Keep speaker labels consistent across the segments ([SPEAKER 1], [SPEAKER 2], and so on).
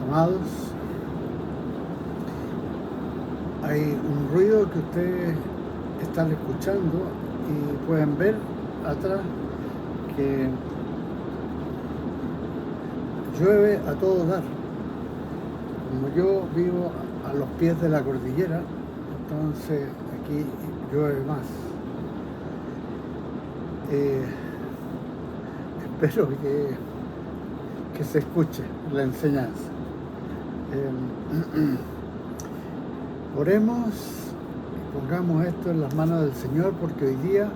[SPEAKER 1] Amados, hay un ruido que ustedes están escuchando y pueden ver atrás que llueve a todo dar. Como yo vivo a los pies de la cordillera, entonces aquí llueve más. Espero que se escuche la enseñanza. Oremos y pongamos esto en las manos del Señor, porque hoy día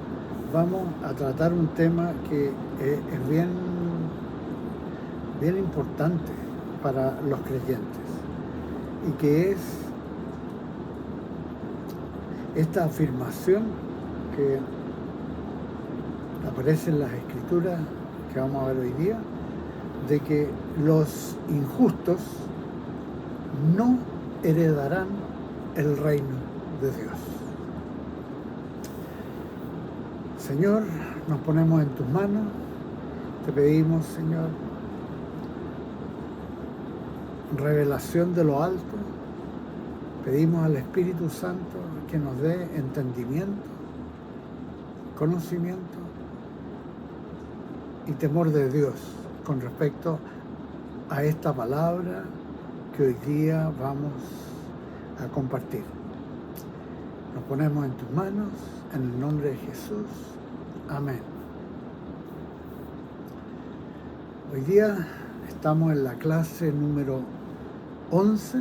[SPEAKER 1] vamos a tratar un tema que es bien importante para los creyentes, y que es esta afirmación que aparece en las Escrituras que vamos a ver hoy día, de que los injustos no heredarán el reino de Dios. Señor, nos ponemos en tus manos, te pedimos, Señor, revelación de lo alto, pedimos al Espíritu Santo que nos dé entendimiento, conocimiento y temor de Dios con respecto a esta palabra que hoy día vamos a compartir. Nos ponemos en tus manos, en el nombre de Jesús. Amén. Hoy día estamos en la clase número 11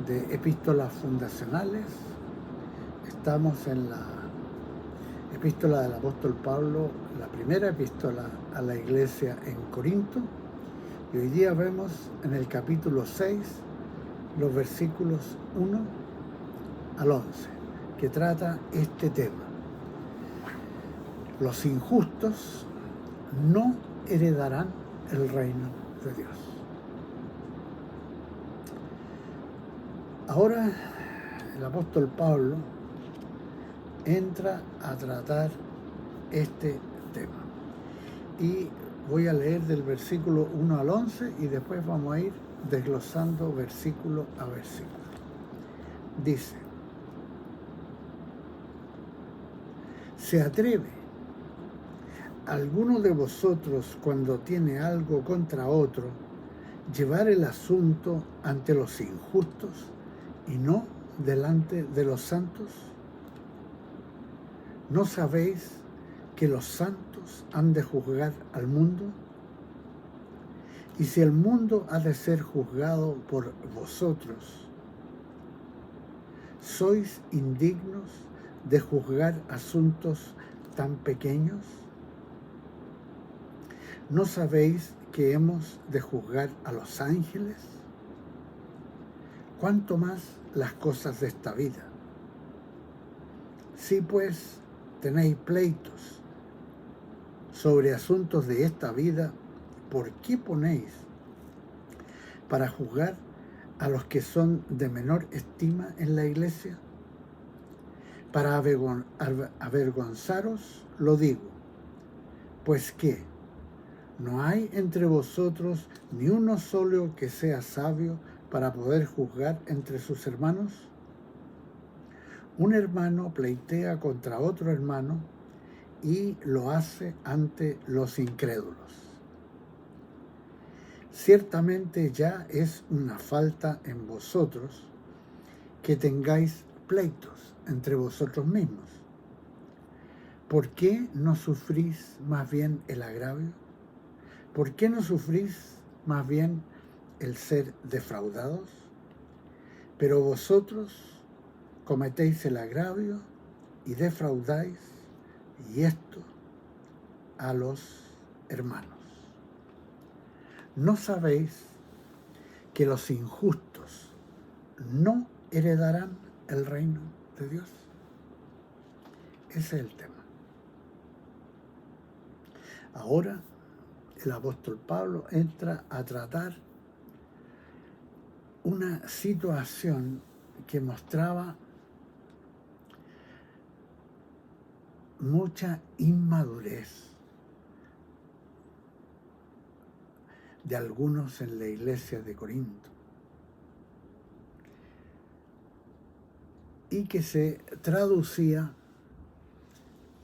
[SPEAKER 1] de epístolas fundacionales. Estamos en la epístola del apóstol Pablo, la primera epístola a la iglesia en Corinto, y hoy día vemos en el capítulo 6 los versículos 1 al 11, que trata este tema. Los injustos no heredarán el reino de Dios. Ahora el apóstol Pablo entra a tratar este tema. Y voy a leer del versículo 1 al 11 y después vamos a ir desglosando versículo a versículo. Dice: ¿se atreve alguno de vosotros, cuando tiene algo contra otro, llevar el asunto ante los injustos y no delante de los santos? ¿No sabéis que los santos han de juzgar al mundo? Y si el mundo ha de ser juzgado por vosotros, ¿sois indignos de juzgar asuntos tan pequeños? ¿No sabéis que hemos de juzgar a los ángeles? ¿Cuánto más las cosas de esta vida? Si pues tenéis pleitos sobre asuntos de esta vida, ¿por qué ponéis para juzgar a los que son de menor estima en la iglesia? Para avergonzaros lo digo, pues que no hay entre vosotros ni uno solo que sea sabio para poder juzgar entre sus hermanos. Un hermano pleitea contra otro hermano y lo hace ante los incrédulos. Ciertamente ya es una falta en vosotros que tengáis pleitos entre vosotros mismos. ¿Por qué no sufrís más bien el agravio? ¿Por qué no sufrís más bien el ser defraudados? Pero vosotros cometéis el agravio y defraudáis, y esto a los hermanos. ¿No sabéis que los injustos no heredarán el reino de Dios? Ese es el tema. Ahora el apóstol Pablo entra a tratar una situación que mostraba mucha inmadurez de algunos en la iglesia de Corinto, y que se traducía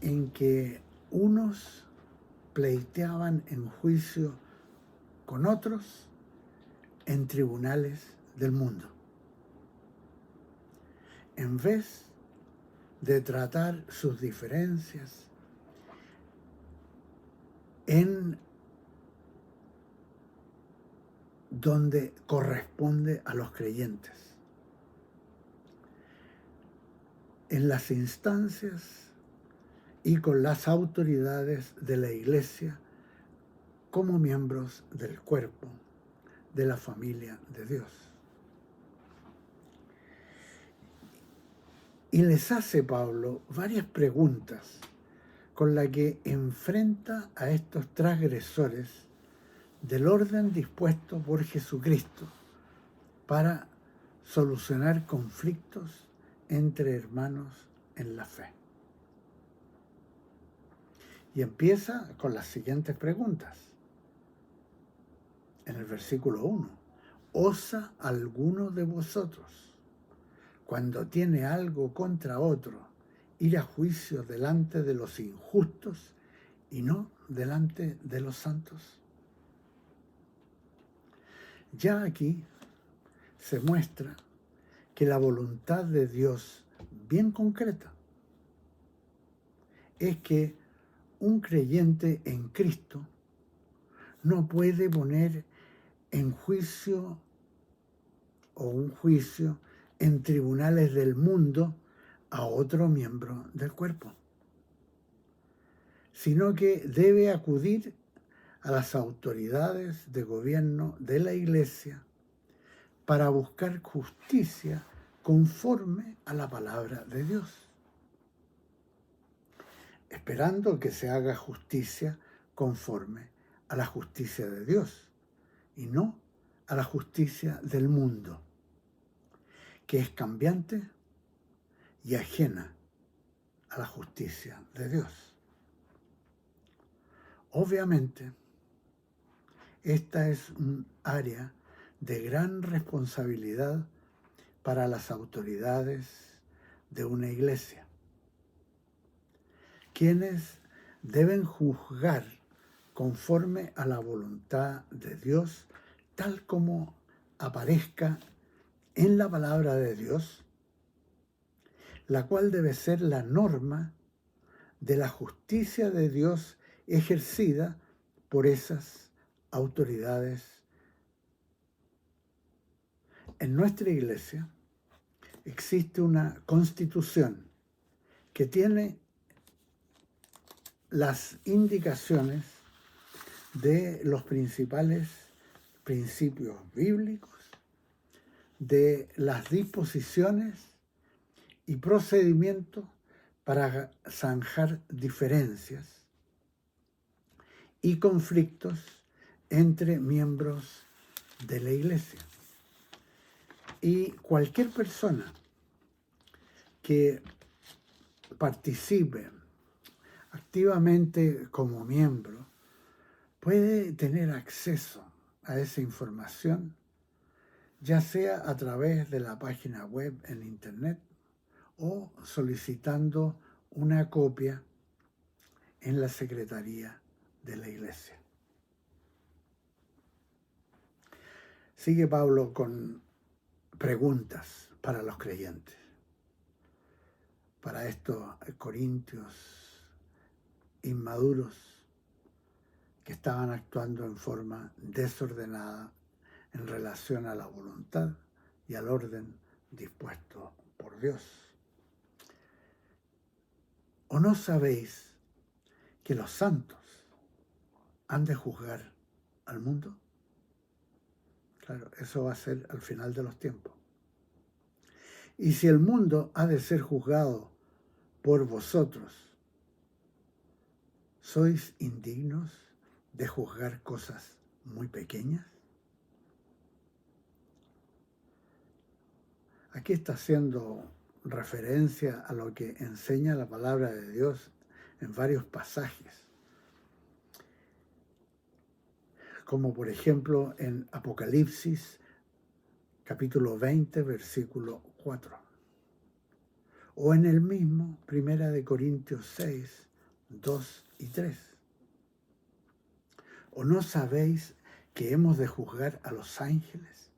[SPEAKER 1] en que unos pleiteaban en juicio con otros en tribunales del mundo, en vez de tratar sus diferencias en donde corresponde a los creyentes, en las instancias y con las autoridades de la iglesia como miembros del cuerpo de la familia de Dios. Y les hace Pablo varias preguntas con las que enfrenta a estos transgresores del orden dispuesto por Jesucristo para solucionar conflictos entre hermanos en la fe. Y empieza con las siguientes preguntas. En el versículo 1, ¿osa alguno de vosotros, cuando tiene algo contra otro, ir a juicio delante de los injustos y no delante de los santos? Ya aquí se muestra que la voluntad de Dios, bien concreta, es que un creyente en Cristo no puede poner en juicio o un juicio en tribunales del mundo a otro miembro del cuerpo, sino que debe acudir a las autoridades de gobierno de la Iglesia para buscar justicia conforme a la palabra de Dios, esperando que se haga justicia conforme a la justicia de Dios y no a la justicia del mundo, que es cambiante y ajena a la justicia de Dios. Obviamente, esta es un área de gran responsabilidad para las autoridades de una iglesia, quienes deben juzgar conforme a la voluntad de Dios, tal como aparezca en la palabra de Dios, la cual debe ser la norma de la justicia de Dios ejercida por esas autoridades. En nuestra iglesia existe una constitución que tiene las indicaciones de los principales principios bíblicos, de las disposiciones y procedimientos para zanjar diferencias y conflictos entre miembros de la iglesia. Y cualquier persona que participe activamente como miembro puede tener acceso a esa información, ya sea a través de la página web en internet o solicitando una copia en la secretaría de la iglesia. Sigue Pablo con preguntas para los creyentes, para estos corintios inmaduros que estaban actuando en forma desordenada en relación a la voluntad y al orden dispuesto por Dios. ¿O no sabéis que los santos han de juzgar al mundo? Claro, eso va a ser al final de los tiempos. Y si el mundo ha de ser juzgado por vosotros, ¿sois indignos de juzgar cosas muy pequeñas? Aquí está haciendo referencia a lo que enseña la palabra de Dios en varios pasajes, como por ejemplo en Apocalipsis capítulo 20, versículo 4, o en el mismo 1 Corintios 6, 2 y 3. ¿O no sabéis que hemos de juzgar a los ángeles?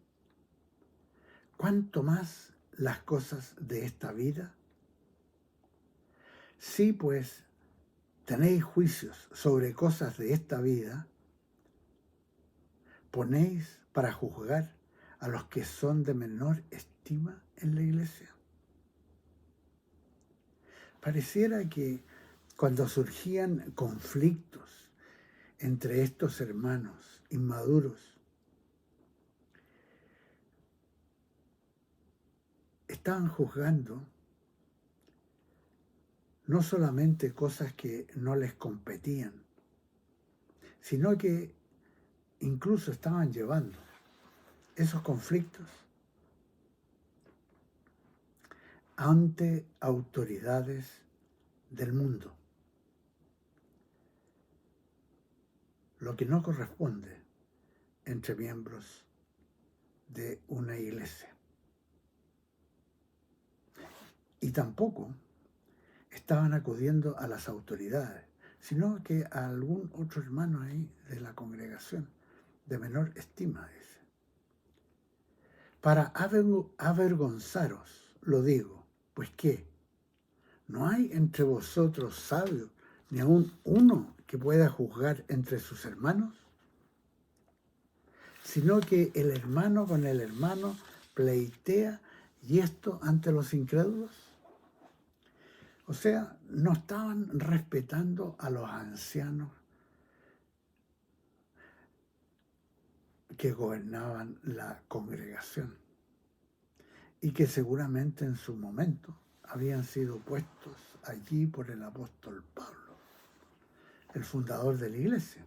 [SPEAKER 1] ¿Cuánto más las cosas de esta vida? Si pues tenéis juicios sobre cosas de esta vida, ponéis para juzgar a los que son de menor estima en la iglesia. Pareciera que cuando surgían conflictos entre estos hermanos inmaduros, estaban juzgando no solamente cosas que no les competían, sino que incluso estaban llevando esos conflictos ante autoridades del mundo, lo que no corresponde entre miembros de una iglesia. Y tampoco estaban acudiendo a las autoridades, sino que a algún otro hermano ahí de la congregación, de menor estima, dice. Para avergonzaros, lo digo, pues ¿qué? ¿No hay entre vosotros sabios, ni aun uno que pueda juzgar entre sus hermanos? Sino que el hermano con el hermano pleitea, y esto ante los incrédulos. O sea, no estaban respetando a los ancianos que gobernaban la congregación y que seguramente en su momento habían sido puestos allí por el apóstol Pablo, el fundador de la iglesia,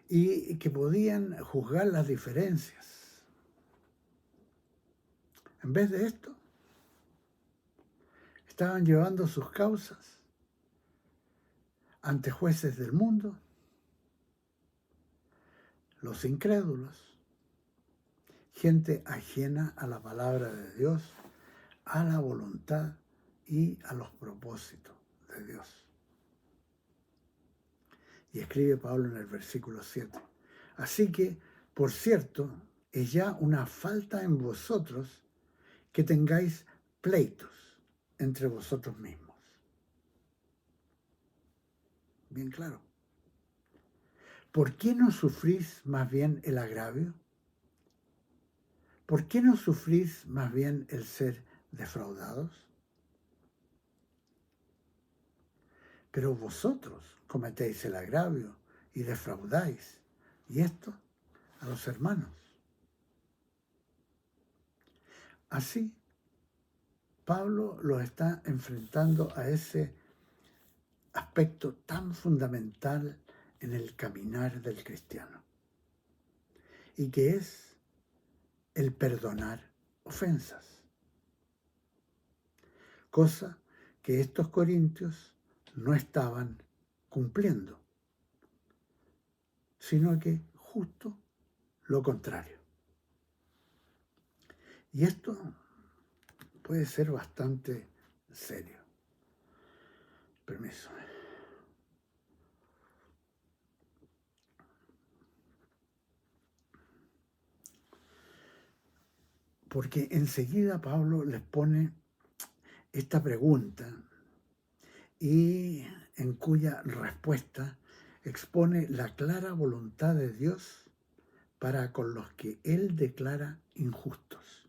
[SPEAKER 1] y que podían juzgar las diferencias. En vez de esto, estaban llevando sus causas ante jueces del mundo, los incrédulos, gente ajena a la palabra de Dios, a la voluntad y a los propósitos de Dios. Y escribe Pablo en el versículo 7. Así que, por cierto, es ya una falta en vosotros que tengáis pleitos entre vosotros mismos. Bien claro. ¿Por qué no sufrís más bien el agravio? ¿Por qué no sufrís más bien el ser defraudados? Pero vosotros cometéis el agravio y defraudáis, y esto a los hermanos. Así, Pablo los está enfrentando a ese aspecto tan fundamental en el caminar del cristiano, y que es el perdonar ofensas, cosa que estos corintios no estaban cumpliendo, sino que justo lo contrario. Y esto puede ser bastante serio. Permiso. Porque enseguida Pablo les pone esta pregunta y en cuya respuesta expone la clara voluntad de Dios para con los que él declara injustos.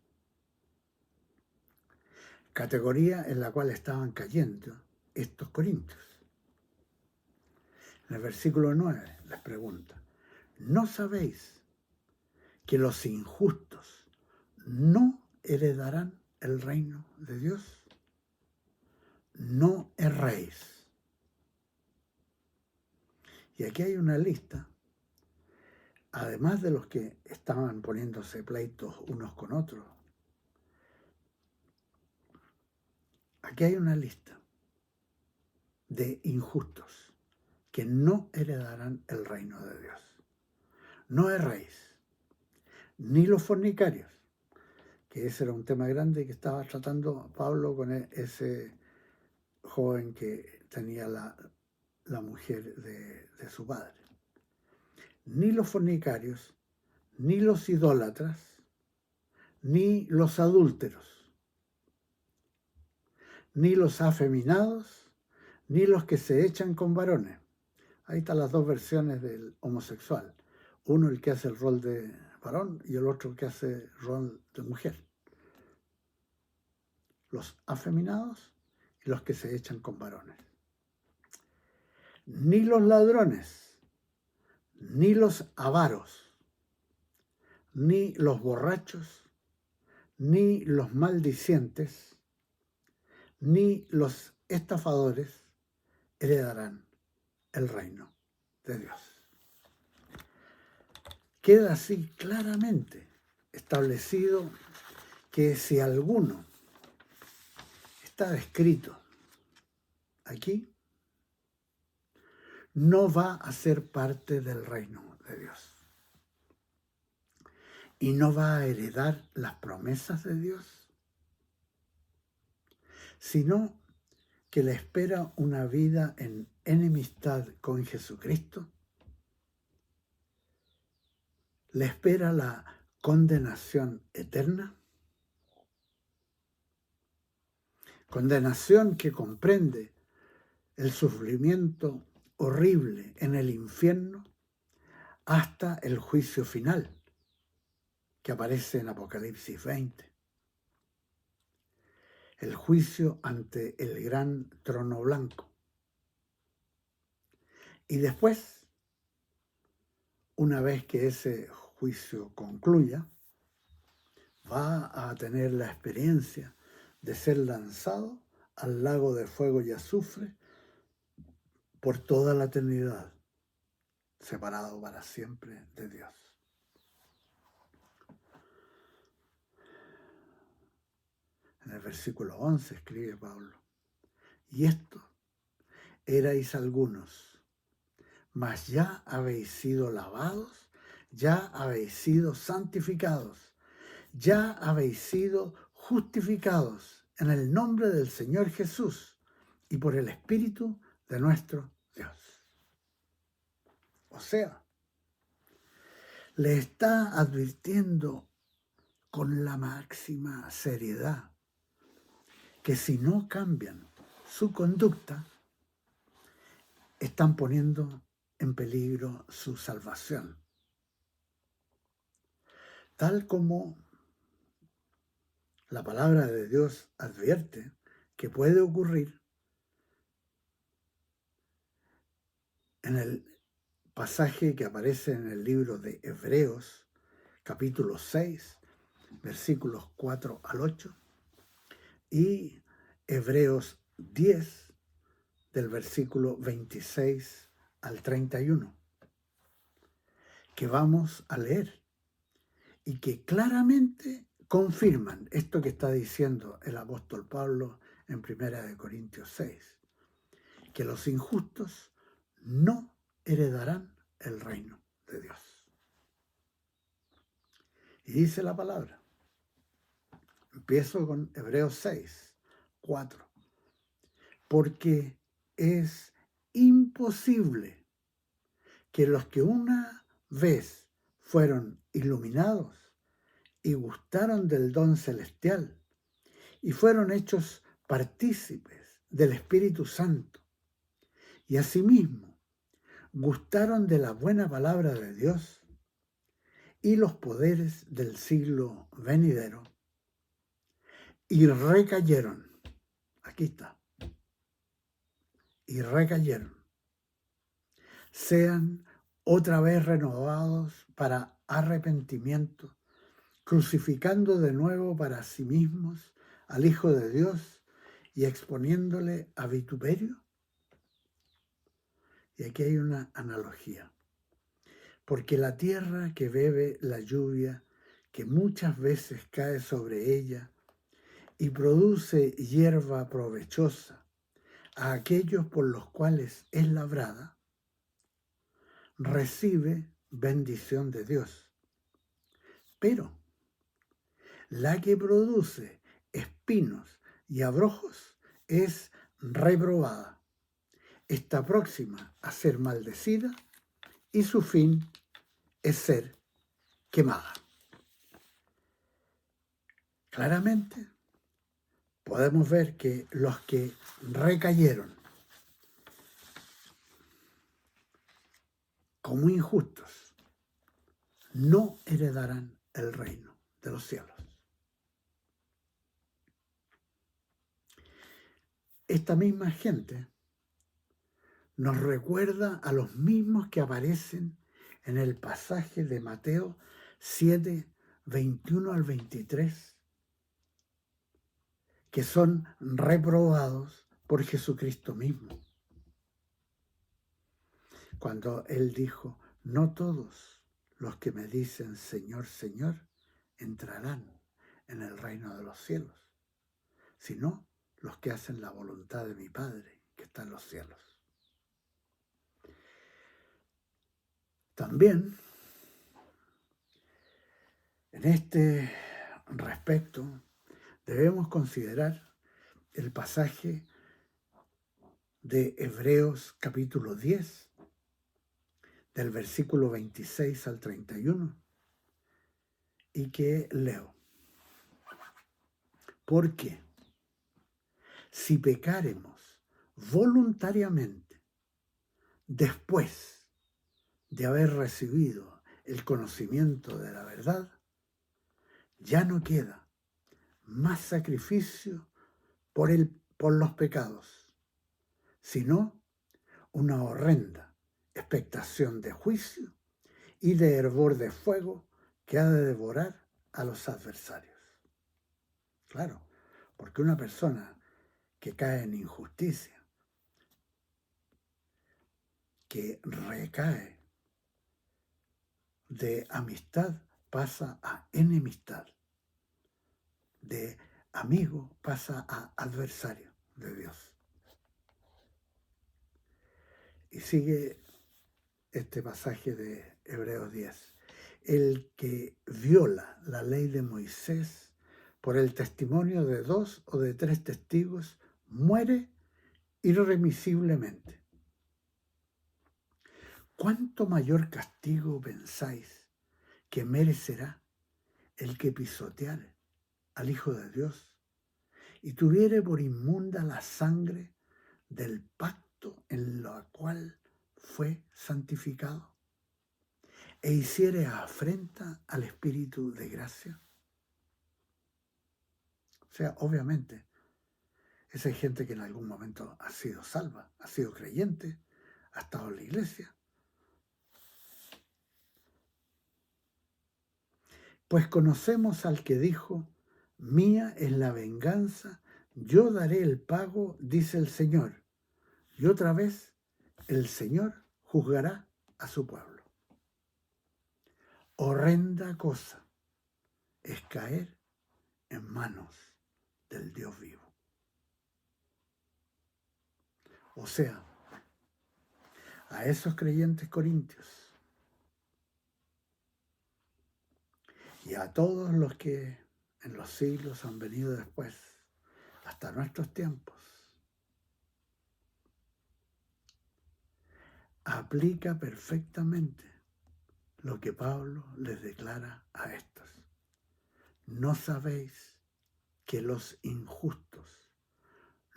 [SPEAKER 1] Categoría en la cual estaban cayendo estos corintios. En el versículo 9 les pregunta, ¿no sabéis que los injustos no heredarán el reino de Dios? No erréis. Y aquí hay una lista, además de los que estaban poniéndose pleitos unos con otros. Aquí hay una lista de injustos que no heredarán el reino de Dios. No erréis, ni los fornicarios, que ese era un tema grande que estaba tratando Pablo con ese joven que tenía la mujer de su padre. Ni los fornicarios, ni los idólatras, ni los adúlteros, ni los afeminados, ni los que se echan con varones. Ahí están las dos versiones del homosexual. Uno el que hace el rol de varón y el otro que hace el rol de mujer. Los afeminados y los que se echan con varones. Ni los ladrones, ni los avaros, ni los borrachos, ni los maldicientes, ni los estafadores heredarán el reino de Dios. Queda así claramente establecido que si alguno está escrito aquí, no va a ser parte del reino de Dios. Y no va a heredar las promesas de Dios, sino que le espera una vida en enemistad con Jesucristo, le espera la condenación eterna, condenación que comprende el sufrimiento horrible en el infierno hasta el juicio final que aparece en Apocalipsis 20. El juicio ante el gran trono blanco. Y después, una vez que ese juicio concluya, va a tener la experiencia de ser lanzado al lago de fuego y azufre por toda la eternidad, separado para siempre de Dios. En el versículo 11 escribe Pablo: y esto erais algunos, mas ya habéis sido lavados, ya habéis sido santificados, ya habéis sido justificados en el nombre del Señor Jesús y por el Espíritu de nuestro Dios. O sea, le está advirtiendo con la máxima seriedad que si no cambian su conducta, están poniendo en peligro su salvación. Tal como la palabra de Dios advierte que puede ocurrir en el pasaje que aparece en el libro de Hebreos, capítulo 6, versículos 4 al 8, y Hebreos 10, del versículo 26 al 31, que vamos a leer y que claramente confirman esto que está diciendo el apóstol Pablo en 1 Corintios 6, que los injustos no heredarán el reino de Dios. Y dice la palabra, empiezo con Hebreos 6, 4, porque es imposible que los que una vez fueron iluminados y gustaron del don celestial y fueron hechos partícipes del Espíritu Santo y asimismo gustaron de la buena palabra de Dios y los poderes del siglo venidero y recayeron, aquí está, y recayeron, sean otra vez renovados para arrepentimiento, crucificando de nuevo para sí mismos al Hijo de Dios y exponiéndole a vituperio. Y aquí hay una analogía. Porque la tierra que bebe la lluvia, que muchas veces cae sobre ella, y produce hierba provechosa a aquellos por los cuales es labrada, recibe bendición de Dios. Pero la que produce espinos y abrojos es reprobada. Está próxima a ser maldecida y su fin es ser quemada. Claramente podemos ver que los que recayeron como injustos no heredarán el reino de los cielos. Esta misma gente nos recuerda a los mismos que aparecen en el pasaje de Mateo 7, 21 al 23, que son reprobados por Jesucristo mismo. Cuando Él dijo, no todos los que me dicen Señor, Señor, entrarán en el reino de los cielos, sino los que hacen la voluntad de mi Padre que está en los cielos. También, en este respecto, debemos considerar el pasaje de Hebreos capítulo 10, del versículo 26 al 31, y que leo. Porque si pecáremos voluntariamente después de haber recibido el conocimiento de la verdad, ya no queda más sacrificio por los pecados, sino una horrenda expectación de juicio y de hervor de fuego que ha de devorar a los adversarios. Claro, porque una persona que cae en injusticia, que recae de amistad, pasa a enemistad, de amigo pasa a adversario de Dios. Y sigue este pasaje de Hebreos 10. El que viola la ley de Moisés por el testimonio de 2 o de 3 testigos muere irremisiblemente. ¿Cuánto mayor castigo pensáis que merecerá el que pisoteare al Hijo de Dios y tuviere por inmunda la sangre del pacto en la cual fue santificado e hiciere afrenta al Espíritu de gracia? O sea, obviamente, esa es gente que en algún momento ha sido salva, ha sido creyente, ha estado en la iglesia. Pues conocemos al que dijo, mía es la venganza, yo daré el pago, dice el Señor. Y otra vez, el Señor juzgará a su pueblo. Horrenda cosa es caer en manos del Dios vivo. O sea, a esos creyentes corintios y a todos los que en los siglos han venido después, hasta nuestros tiempos, aplica perfectamente lo que Pablo les declara a estos. ¿No sabéis que los injustos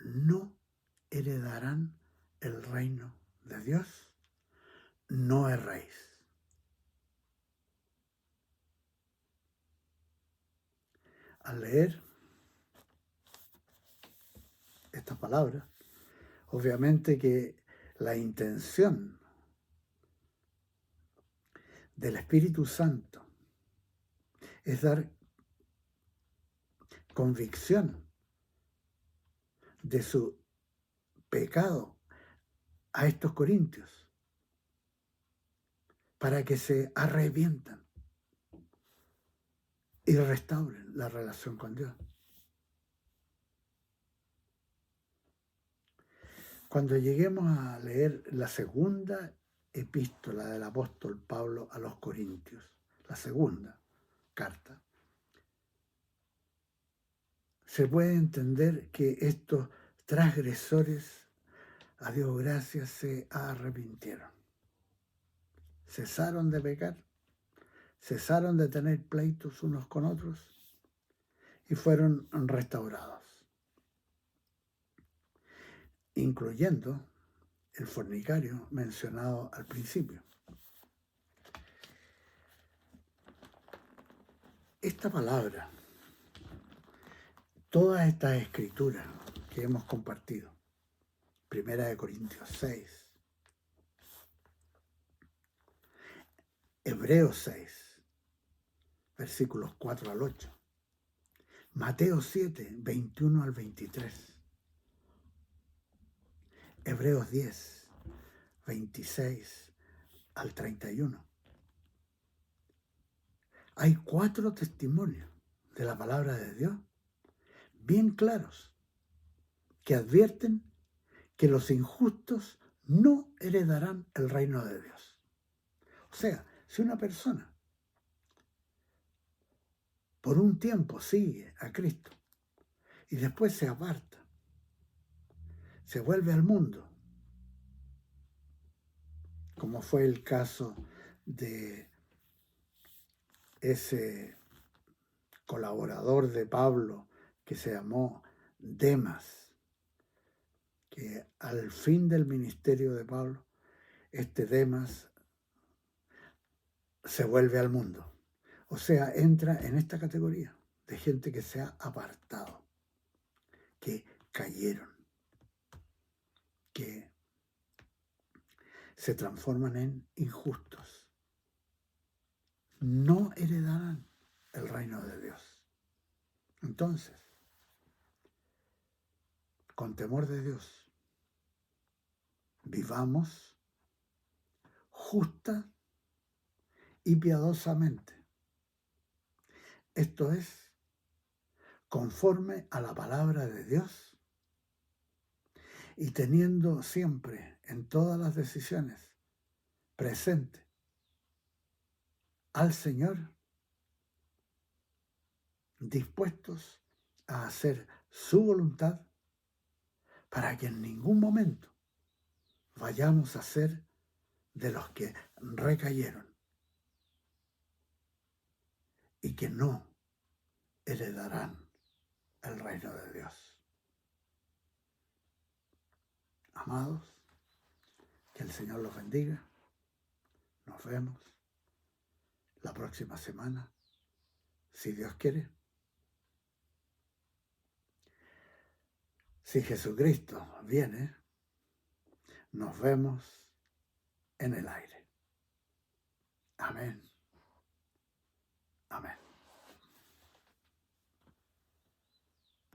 [SPEAKER 1] no heredarán el reino de Dios? No erréis. Al leer estas palabras, obviamente que la intención del Espíritu Santo es dar convicción de su pecado a estos corintios para que se arrepientan y restauren la relación con Dios. Cuando lleguemos a leer la segunda epístola del apóstol Pablo a los Corintios, la segunda carta, se puede entender que estos transgresores, a Dios gracias, se arrepintieron. Cesaron de pecar, cesaron de tener pleitos unos con otros y fueron restaurados, incluyendo el fornicario mencionado al principio. Esta palabra, todas estas escrituras que hemos compartido, 1 Corintios 6, Hebreos 6, versículos 4 al 8, Mateo 7, 21 al 23, Hebreos 10, 26 al 31. Hay 4 testimonios de la palabra de Dios bien claros que advierten que los injustos no heredarán el reino de Dios. O sea, si una persona por un tiempo sigue a Cristo y después se aparta, se vuelve al mundo, como fue el caso de ese colaborador de Pablo que se llamó Demas, que al fin del ministerio de Pablo, este Demas se vuelve al mundo. O sea, entra en esta categoría de gente que se ha apartado, que cayeron, que se transforman en injustos. No heredarán el reino de Dios. Entonces, con temor de Dios, vivamos justa y piadosamente. Esto es, conforme a la palabra de Dios y teniendo siempre en todas las decisiones presente al Señor, dispuestos a hacer su voluntad para que en ningún momento vayamos a ser de los que recayeron y que no heredarán el reino de Dios. Amados, que el Señor los bendiga. Nos vemos la próxima semana, si Dios quiere. Si Jesucristo viene, nos vemos en el aire. Amén.